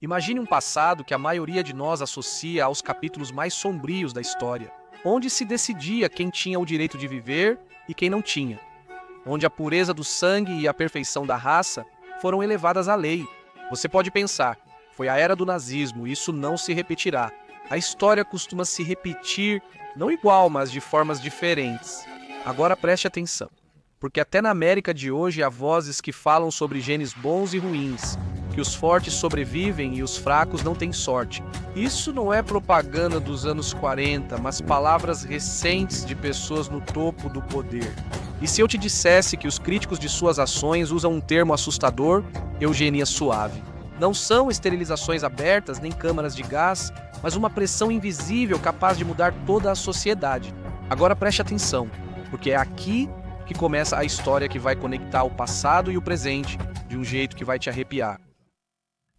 Imagine um passado que a maioria de nós associa aos capítulos mais sombrios da história, onde se decidia quem tinha o direito de viver e quem não tinha, onde a pureza do sangue e a perfeição da raça foram elevadas à lei. Você pode pensar, foi a era do nazismo, isso não se repetirá. A história costuma se repetir, não igual, mas de formas diferentes. Agora preste atenção, porque até na América de hoje há vozes que falam sobre genes bons e ruins, que os fortes sobrevivem e os fracos não têm sorte. Isso não é propaganda dos anos 40, mas palavras recentes de pessoas no topo do poder. E se eu te dissesse que os críticos de suas ações usam um termo assustador, eugenia suave. Não são esterilizações abertas nem câmaras de gás, mas uma pressão invisível capaz de mudar toda a sociedade. Agora preste atenção, porque é aqui que começa a história que vai conectar o passado e o presente de um jeito que vai te arrepiar.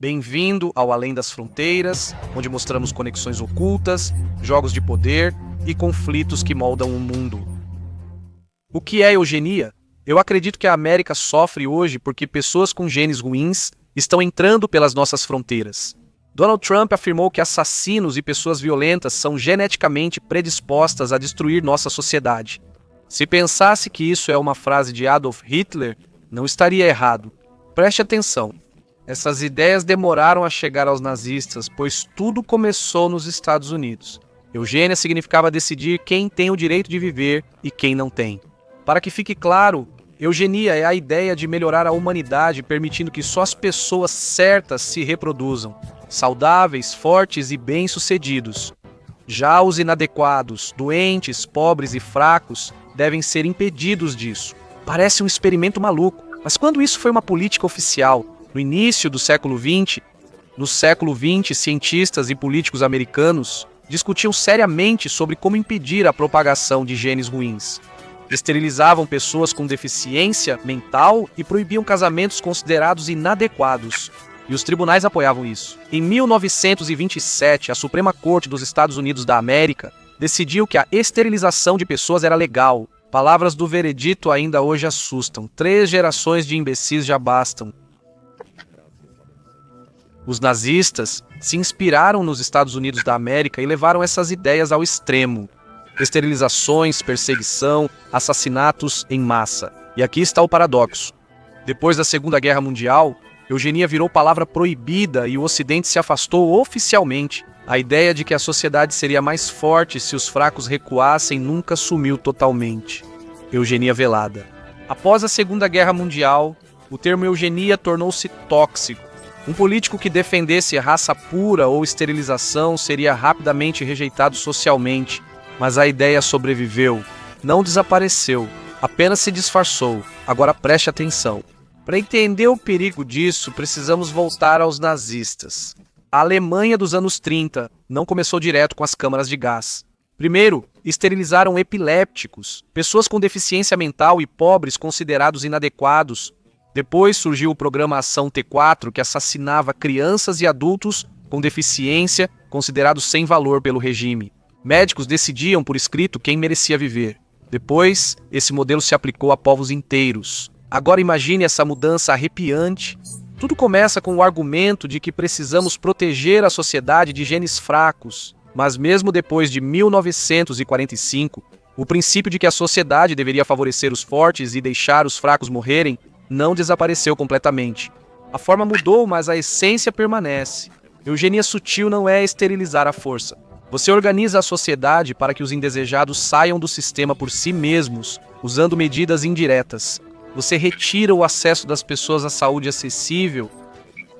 Bem-vindo ao Além das Fronteiras, onde mostramos conexões ocultas, jogos de poder e conflitos que moldam o mundo. O que é eugenia? Eu acredito que a América sofre hoje porque pessoas com genes ruins estão entrando pelas nossas fronteiras. Donald Trump afirmou que assassinos e pessoas violentas são geneticamente predispostas a destruir nossa sociedade. Se pensasse que isso é uma frase de Adolf Hitler, não estaria errado. Preste atenção. Essas ideias demoraram a chegar aos nazistas, pois tudo começou nos Estados Unidos. Eugênia significava decidir quem tem o direito de viver e quem não tem. Para que fique claro, eugenia é a ideia de melhorar a humanidade, permitindo que só as pessoas certas se reproduzam, saudáveis, fortes e bem-sucedidos. Já os inadequados, doentes, pobres e fracos devem ser impedidos disso. Parece um experimento maluco, mas quando isso foi uma política oficial? No início do século XX, cientistas e políticos americanos discutiam seriamente sobre como impedir a propagação de genes ruins. Esterilizavam pessoas com deficiência mental e proibiam casamentos considerados inadequados. E os tribunais apoiavam isso. Em 1927, a Suprema Corte dos Estados Unidos da América decidiu que a esterilização de pessoas era legal. Palavras do veredito ainda hoje assustam. 3 gerações de imbecis já bastam. Os nazistas se inspiraram nos Estados Unidos da América e levaram essas ideias ao extremo. Esterilizações, perseguição, assassinatos em massa. E aqui está o paradoxo. Depois da Segunda Guerra Mundial, eugenia virou palavra proibida e o Ocidente se afastou oficialmente. A ideia de que a sociedade seria mais forte se os fracos recuassem nunca sumiu totalmente. Eugenia velada. Após a Segunda Guerra Mundial, o termo eugenia tornou-se tóxico. Um político que defendesse raça pura ou esterilização seria rapidamente rejeitado socialmente, mas a ideia sobreviveu, não desapareceu, apenas se disfarçou. Agora preste atenção. Para entender o perigo disso, precisamos voltar aos nazistas. A Alemanha dos anos 30 não começou direto com as câmaras de gás. Primeiro, esterilizaram epilépticos, pessoas com deficiência mental e pobres considerados inadequados. Depois surgiu o programa Ação T4, que assassinava crianças e adultos com deficiência considerados sem valor pelo regime. Médicos decidiam por escrito quem merecia viver. Depois, esse modelo se aplicou a povos inteiros. Agora imagine essa mudança arrepiante. Tudo começa com o argumento de que precisamos proteger a sociedade de genes fracos. Mas mesmo depois de 1945, o princípio de que a sociedade deveria favorecer os fortes e deixar os fracos morrerem não desapareceu completamente. A forma mudou, mas a essência permanece. Eugenia sutil não é esterilizar à força. Você organiza a sociedade para que os indesejados saiam do sistema por si mesmos, usando medidas indiretas. Você retira o acesso das pessoas à saúde acessível.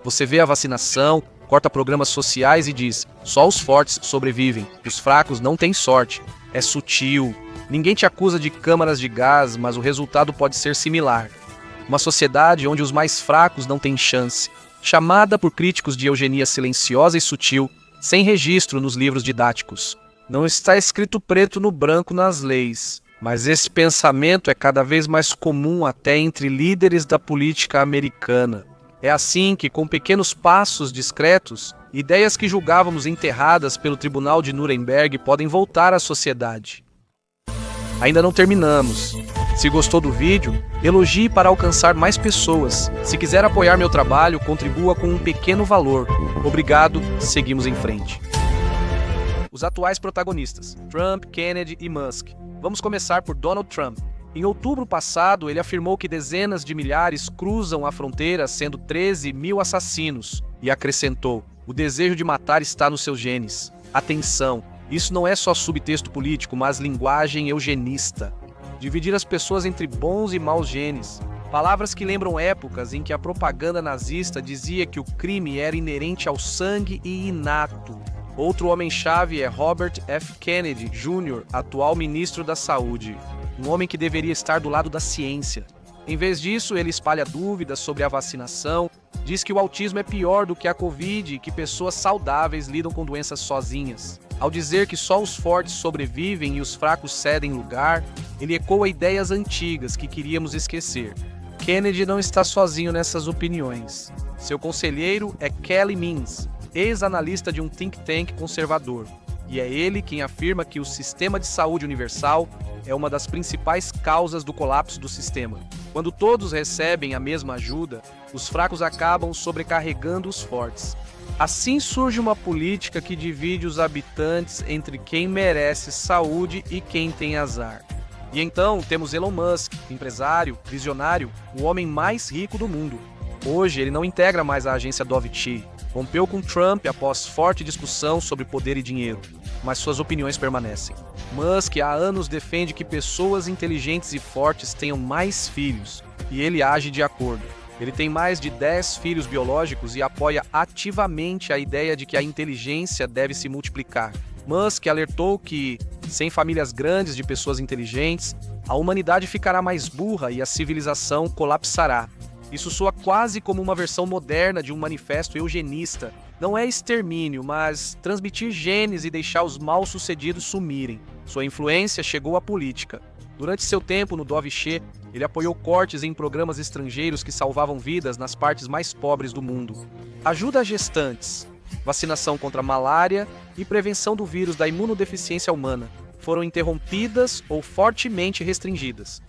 Você vê a vacinação, corta programas sociais e diz: só os fortes sobrevivem, os fracos não têm sorte. É sutil. Ninguém te acusa de câmaras de gás, mas o resultado pode ser similar. Uma sociedade onde os mais fracos não têm chance, chamada por críticos de eugenia silenciosa e sutil, sem registro nos livros didáticos. Não está escrito preto no branco nas leis, mas esse pensamento é cada vez mais comum até entre líderes da política americana. É assim que, com pequenos passos discretos, ideias que julgávamos enterradas pelo Tribunal de Nuremberg podem voltar à sociedade. Ainda não terminamos. Se gostou do vídeo, elogie para alcançar mais pessoas. Se quiser apoiar meu trabalho, contribua com um pequeno valor. Obrigado, seguimos em frente. Os atuais protagonistas, Trump, Kennedy e Musk. Vamos começar por Donald Trump. Em outubro passado, ele afirmou que dezenas de milhares cruzam a fronteira, sendo 13 mil assassinos, e acrescentou: o desejo de matar está nos seus genes. Atenção, isso não é só subtexto político, mas linguagem eugenista. Dividir as pessoas entre bons e maus genes. Palavras que lembram épocas em que a propaganda nazista dizia que o crime era inerente ao sangue e inato. Outro homem-chave é Robert F. Kennedy Jr., atual ministro da Saúde. Um homem que deveria estar do lado da ciência. Em vez disso, ele espalha dúvidas sobre a vacinação, diz que o autismo é pior do que a Covid e que pessoas saudáveis lidam com doenças sozinhas. Ao dizer que só os fortes sobrevivem e os fracos cedem lugar, ele ecoa ideias antigas que queríamos esquecer. Kennedy não está sozinho nessas opiniões. Seu conselheiro é Kelly Means, ex-analista de um think tank conservador. E é ele quem afirma que o sistema de saúde universal é uma das principais causas do colapso do sistema. Quando todos recebem a mesma ajuda, os fracos acabam sobrecarregando os fortes. Assim surge uma política que divide os habitantes entre quem merece saúde e quem tem azar. E então temos Elon Musk, empresário, visionário, o homem mais rico do mundo. Hoje ele não integra mais a agência Dovich. Rompeu com Trump após forte discussão sobre poder e dinheiro, mas suas opiniões permanecem. Musk há anos defende que pessoas inteligentes e fortes tenham mais filhos, e ele age de acordo. Ele tem mais de 10 filhos biológicos e apoia ativamente a ideia de que a inteligência deve se multiplicar. Musk alertou que, sem famílias grandes de pessoas inteligentes, a humanidade ficará mais burra e a civilização colapsará. Isso soa quase como uma versão moderna de um manifesto eugenista. Não é extermínio, mas transmitir genes e deixar os mal-sucedidos sumirem. Sua influência chegou à política. Durante seu tempo no Dovich, ele apoiou cortes em programas estrangeiros que salvavam vidas nas partes mais pobres do mundo. Ajuda a gestantes, vacinação contra a malária e prevenção do vírus da imunodeficiência humana foram interrompidas ou fortemente restringidas.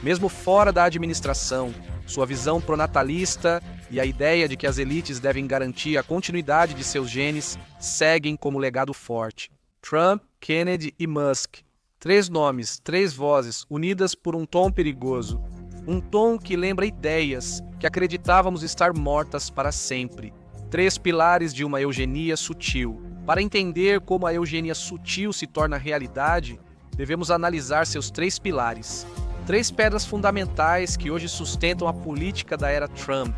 Mesmo fora da administração, sua visão pronatalista e a ideia de que as elites devem garantir a continuidade de seus genes seguem como legado forte. Trump, Kennedy e Musk. 3 nomes, 3 vozes, unidas por um tom perigoso. Um tom que lembra ideias que acreditávamos estar mortas para sempre. 3 pilares de uma eugenia sutil. Para entender como a eugenia sutil se torna realidade, devemos analisar seus 3 pilares. 3 pedras fundamentais que hoje sustentam a política da era Trump.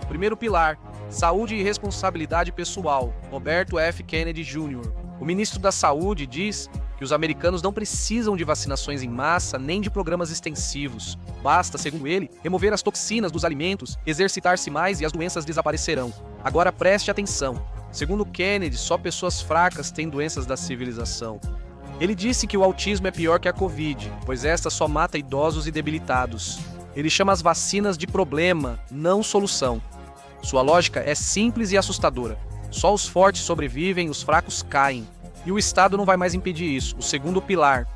Primeiro pilar, saúde e responsabilidade pessoal, Roberto F. Kennedy Jr. O ministro da Saúde diz que os americanos não precisam de vacinações em massa nem de programas extensivos. Basta, segundo ele, remover as toxinas dos alimentos, exercitar-se mais e as doenças desaparecerão. Agora preste atenção. Segundo Kennedy, só pessoas fracas têm doenças da civilização. Ele disse que o autismo é pior que a Covid, pois esta só mata idosos e debilitados. Ele chama as vacinas de problema, não solução. Sua lógica é simples e assustadora. Só os fortes sobrevivem, os fracos caem. E o Estado não vai mais impedir isso. O segundo pilar,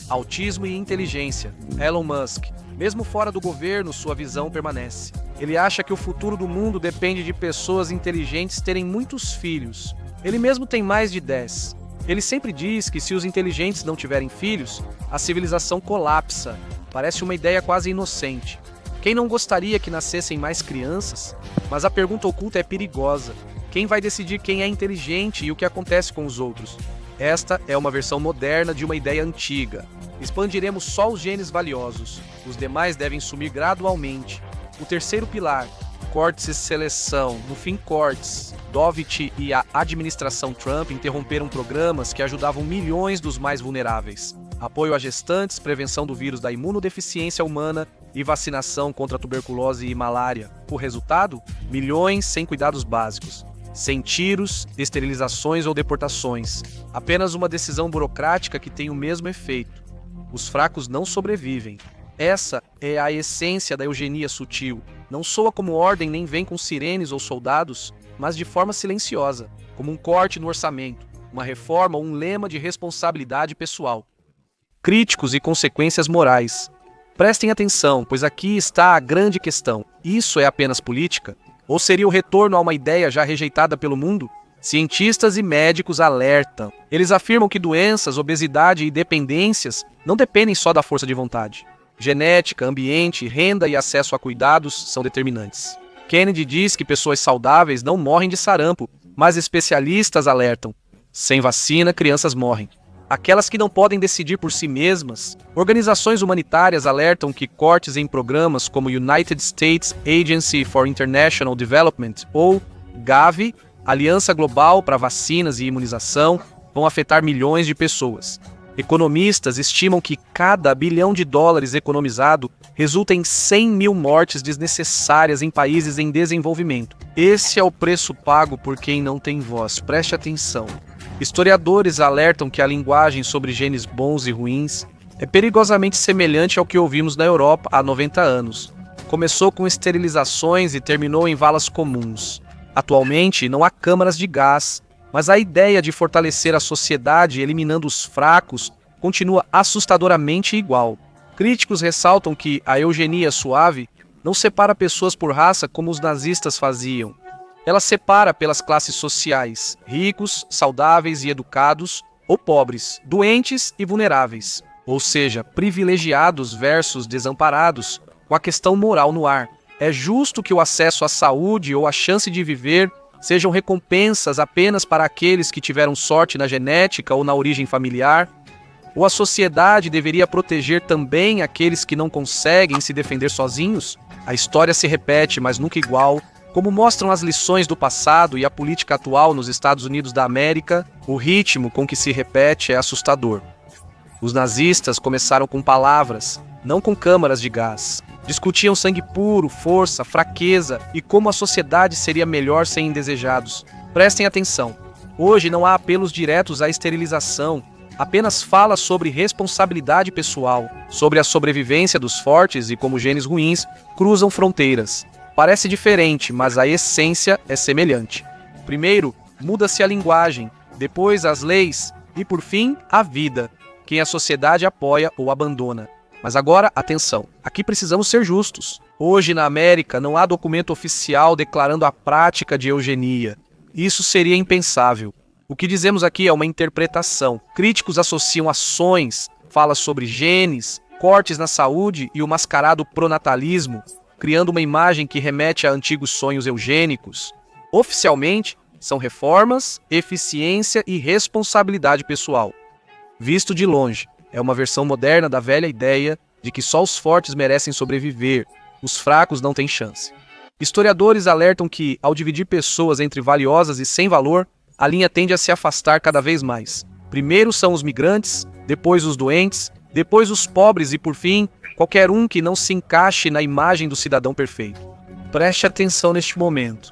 autismo e inteligência. Elon Musk. Mesmo fora do governo, sua visão permanece. Ele acha que o futuro do mundo depende de pessoas inteligentes terem muitos filhos. Ele mesmo tem mais de 10. Ele sempre diz que se os inteligentes não tiverem filhos, a civilização colapsa. Parece uma ideia quase inocente. Quem não gostaria que nascessem mais crianças? Mas a pergunta oculta é perigosa. Quem vai decidir quem é inteligente e o que acontece com os outros? Esta é uma versão moderna de uma ideia antiga. Expandiremos só os genes valiosos. Os demais devem sumir gradualmente. O terceiro pilar, cortes e seleção. No fim, cortes. Dovich e a administração Trump interromperam programas que ajudavam milhões dos mais vulneráveis. Apoio a gestantes, prevenção do vírus da imunodeficiência humana e vacinação contra tuberculose e malária. O resultado? Milhões sem cuidados básicos. Sem tiros, esterilizações ou deportações. Apenas uma decisão burocrática que tem o mesmo efeito. Os fracos não sobrevivem. Essa é a essência da eugenia sutil. Não soa como ordem nem vem com sirenes ou soldados, mas de forma silenciosa, como um corte no orçamento, uma reforma ou um lema de responsabilidade pessoal. Críticos e consequências morais. Prestem atenção, pois aqui está a grande questão. Isso é apenas política? Ou seria o retorno a uma ideia já rejeitada pelo mundo? Cientistas e médicos alertam. Eles afirmam que doenças, obesidade e dependências não dependem só da força de vontade. Genética, ambiente, renda e acesso a cuidados são determinantes. Kennedy diz que pessoas saudáveis não morrem de sarampo, mas especialistas alertam: sem vacina, crianças morrem. Aquelas que não podem decidir por si mesmas. Organizações humanitárias alertam que cortes em programas como United States Agency for International Development, ou Gavi, Aliança Global para Vacinas e Imunização, vão afetar milhões de pessoas. Economistas estimam que cada bilhão de dólares economizado resulta em 100 mil mortes desnecessárias em países em desenvolvimento. Esse é o preço pago por quem não tem voz. Preste atenção. Historiadores alertam que a linguagem sobre genes bons e ruins é perigosamente semelhante ao que ouvimos na Europa há 90 anos. Começou com esterilizações e terminou em valas comuns. Atualmente, não há câmaras de gás, mas a ideia de fortalecer a sociedade eliminando os fracos continua assustadoramente igual. Críticos ressaltam que a eugenia suave não separa pessoas por raça como os nazistas faziam. Ela separa pelas classes sociais, ricos, saudáveis e educados, ou pobres, doentes e vulneráveis. Ou seja, privilegiados versus desamparados, com a questão moral no ar. É justo que o acesso à saúde ou a chance de viver sejam recompensas apenas para aqueles que tiveram sorte na genética ou na origem familiar? Ou a sociedade deveria proteger também aqueles que não conseguem se defender sozinhos? A história se repete, mas nunca igual. Como mostram as lições do passado e a política atual nos Estados Unidos da América, o ritmo com que se repete é assustador. Os nazistas começaram com palavras, não com câmaras de gás. Discutiam sangue puro, força, fraqueza e como a sociedade seria melhor sem indesejados. Prestem atenção. Hoje não há apelos diretos à esterilização, apenas fala sobre responsabilidade pessoal, sobre a sobrevivência dos fortes e como genes ruins cruzam fronteiras. Parece diferente, mas a essência é semelhante. Primeiro, muda-se a linguagem, depois as leis e, por fim, a vida, quem a sociedade apoia ou abandona. Mas agora, atenção, aqui precisamos ser justos. Hoje, na América, não há documento oficial declarando a prática de eugenia. Isso seria impensável. O que dizemos aqui é uma interpretação. Críticos associam ações, falas sobre genes, cortes na saúde e o mascarado pronatalismo, criando uma imagem que remete a antigos sonhos eugênicos. Oficialmente, são reformas, eficiência e responsabilidade pessoal. Visto de longe, é uma versão moderna da velha ideia de que só os fortes merecem sobreviver, os fracos não têm chance. Historiadores alertam que, ao dividir pessoas entre valiosas e sem valor, a linha tende a se afastar cada vez mais. Primeiro são os migrantes, depois os doentes, depois os pobres e, por fim, qualquer um que não se encaixe na imagem do cidadão perfeito. Preste atenção neste momento.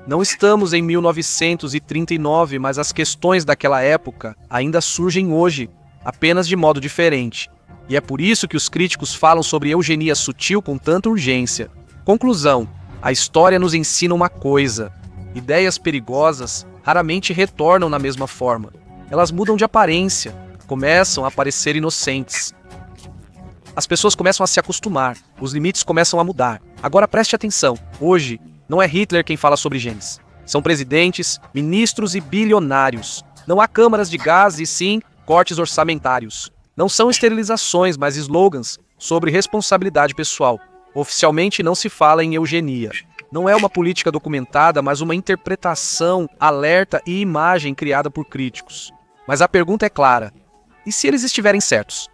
Não estamos em 1939, mas as questões daquela época ainda surgem hoje, apenas de modo diferente. E é por isso que os críticos falam sobre eugenia sutil com tanta urgência. Conclusão: a história nos ensina uma coisa: ideias perigosas raramente retornam na mesma forma. Elas mudam de aparência, começam a parecer inocentes. As pessoas começam a se acostumar, os limites começam a mudar. Agora preste atenção, hoje não é Hitler quem fala sobre genes. São presidentes, ministros e bilionários. Não há câmaras de gás e sim cortes orçamentários. Não são esterilizações, mas slogans sobre responsabilidade pessoal. Oficialmente não se fala em eugenia. Não é uma política documentada, mas uma interpretação, alerta e imagem criada por críticos. Mas a pergunta é clara: e se eles estiverem certos?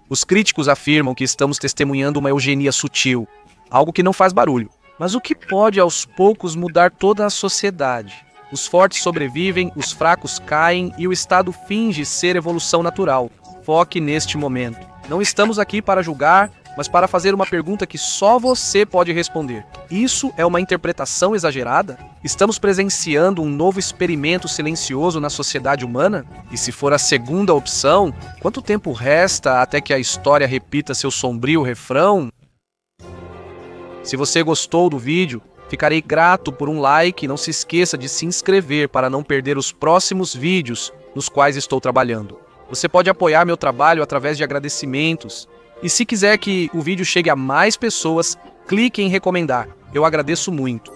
Os críticos afirmam que estamos testemunhando uma eugenia sutil, algo que não faz barulho. Mas o que pode aos poucos mudar toda a sociedade? Os fortes sobrevivem, os fracos caem e o Estado finge ser evolução natural. Foque neste momento. Não estamos aqui para julgar, mas para fazer uma pergunta que só você pode responder. Isso é uma interpretação exagerada? Estamos presenciando um novo experimento silencioso na sociedade humana? E se for a segunda opção, quanto tempo resta até que a história repita seu sombrio refrão? Se você gostou do vídeo, ficarei grato por um like e não se esqueça de se inscrever para não perder os próximos vídeos nos quais estou trabalhando. Você pode apoiar meu trabalho através de agradecimentos E se quiser que o vídeo chegue a mais pessoas, clique em recomendar. Eu agradeço muito.